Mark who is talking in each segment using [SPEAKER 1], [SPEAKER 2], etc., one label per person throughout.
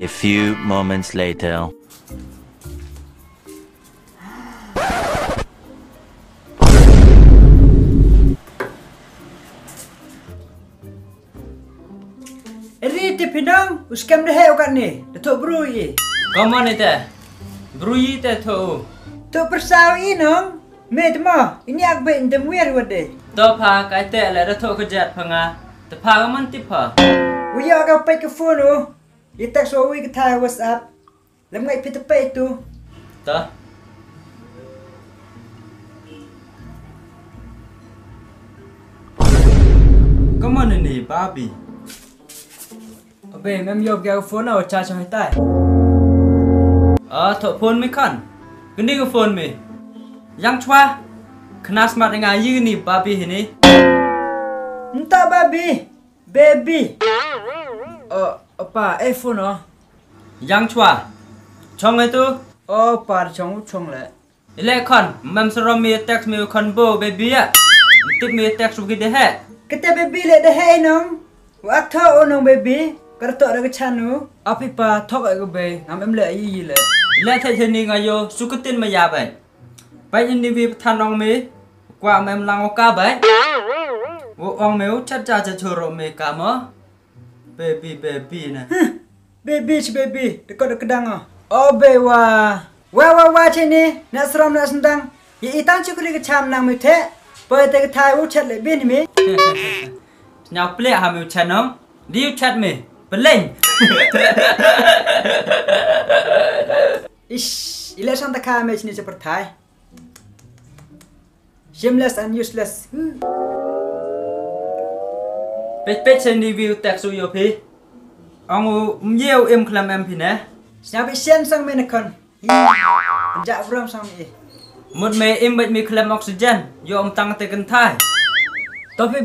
[SPEAKER 1] A few moments later.
[SPEAKER 2] Eri pinang, uskam dah ukat ni. Datuk Brui.
[SPEAKER 3] Kamu ni teh, Brui teh tu.
[SPEAKER 2] Tuk persau inong. Mate mo, ini aku ben demuir wade.
[SPEAKER 3] Dah pa kai teh le Datuk kejat panga. Tepa kamu tipa.
[SPEAKER 2] Uya kau pai ke phone tu. Dia tak suai ke thai WhatsApp. Lem ngai pita pai tu.
[SPEAKER 3] Dah. Kamu ni babi.
[SPEAKER 2] Abe, mem yob kau phone au charge hai tai.
[SPEAKER 3] Thok phone mi kan. Gini ke phone mi. Yang cua. Kena smart dengan you ni babi ini.
[SPEAKER 2] Entah babi. Baby. Apa iPhone oh.
[SPEAKER 3] Yang cua. Chong itu.
[SPEAKER 2] Oh, par chong le.
[SPEAKER 3] Ile kan, mem seram mi text mi kan bo baby ya. Tip mi text rugi deh.
[SPEAKER 2] Kita baby le dah hai nong. Waktu onong baby. Kartu ada kecanu. Api pa thok aku be. Ngam le yi le.
[SPEAKER 3] Ile thay ni ngayo sukutin ma ya bai. Bai ni vi than ong mi. Qua mem lang oka bai. Wo ong meu chat cha cha choro me ka mo. Baby na.
[SPEAKER 2] Baby. Dekat kedang oh. Oh be wa. Wa cini. Nak seram nak sendang. Ye itang cukuri kecam nang mi the. Pai te thai u chat le bin mi.
[SPEAKER 3] Nhau plek ha meu chat nong. Diu chat mi. Peleng.
[SPEAKER 2] Ish, ila santa ka me sini seperti thai. Shameless and useless.
[SPEAKER 3] Pet ni view text yo pi. Ong yeu em klam em pi na.
[SPEAKER 2] Snapi sen sang menekon. Jak bram sang ni.
[SPEAKER 3] Một mẹ em bệnh mi klam oxygen. Yo om tang te kan thai.
[SPEAKER 2] Topi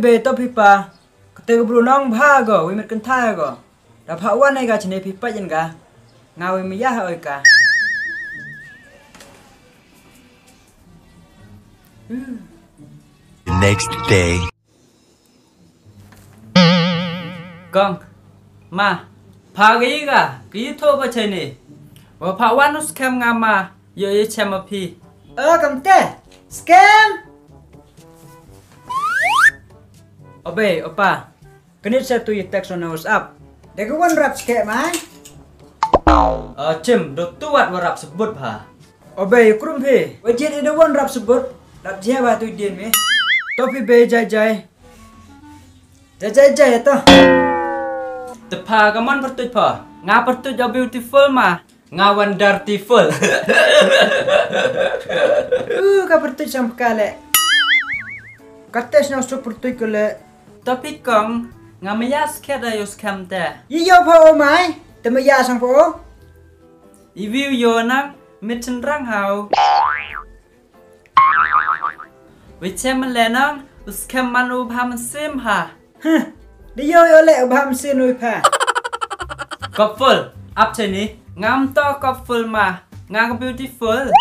[SPEAKER 2] pa. Kete bru nong bha go, wi met kan thai go. Da pha wan ai ga chine pi pa yen ga. Ngawi mi ya oi ka.
[SPEAKER 1] The next day.
[SPEAKER 3] Con. Ma. Pa cái thô ba chơi ni. Wa pa wan us cam nga ma. Yo ye cham pi.
[SPEAKER 2] Kam te. Scam. Obe, opa. Kenit sa tu text on WhatsApp. Dia ke wan rap scam mai.
[SPEAKER 3] Chim do tuat wa rap sebut pa.
[SPEAKER 2] Obe, krum pi. Wajit ada wan rap sebut. Rap dia ba tu din mi. Topi be jai. Jai to.
[SPEAKER 3] Tepa kaman pertut pa. Nga pertut jo beautiful ma. Nga wonderful.
[SPEAKER 2] Ka pertut sam kale. Kates na so pertut kale.
[SPEAKER 3] Tapi kong nga mayas keda yo scam te.
[SPEAKER 2] Iyo pa o mai. Tama ya sang po.
[SPEAKER 3] I-view yo nang mitten rang hao. Wicem lenang scam manu pham sim ha.
[SPEAKER 2] Dia yo le bam sinui pa.
[SPEAKER 3] Couple up chơi ni. Ngam to couple ma. Ngang beautiful.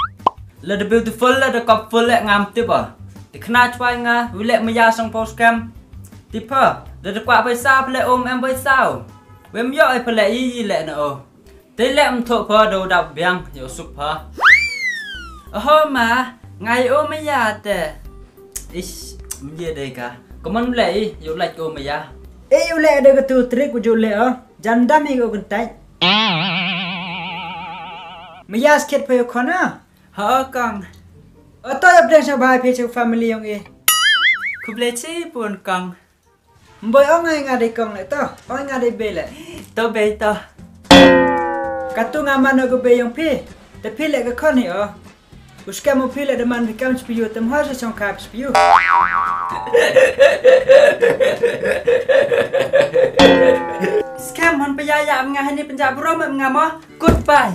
[SPEAKER 3] Le the beautiful le the couple le ngam tiếp à. Thì khna chwai nga vi le maya sang post scam. Tipa, để qua bây sao ple ôm em bây sao? Vem yo ai ple yi le na o. Te le em thọ pa do đập biang yo sup pa. Ma, ngày ôm mấy ya te. Ish, mye đây cả. Có món le yo like ôm mấy ya.
[SPEAKER 2] Yo le ada ke tu trik ku le oh. Janda mi ko kentai. Maya sket pa yo khona.
[SPEAKER 3] Ha kang.
[SPEAKER 2] Atau ya bdang sa bai pe chu family yong e.
[SPEAKER 3] Ku ble chi pun kang.
[SPEAKER 2] Boy ong ai ngade kong le to. Ong ngade be le.
[SPEAKER 3] To be to.
[SPEAKER 2] Katu ngaman ko be yong pi. Te pi le ka khoni oh. Uska mo pi le de man vikam spiu tem ha sa chong kap spiu.
[SPEAKER 3] Scam man pa ya ya nga ni penjab bro ma nga mo. Goodbye.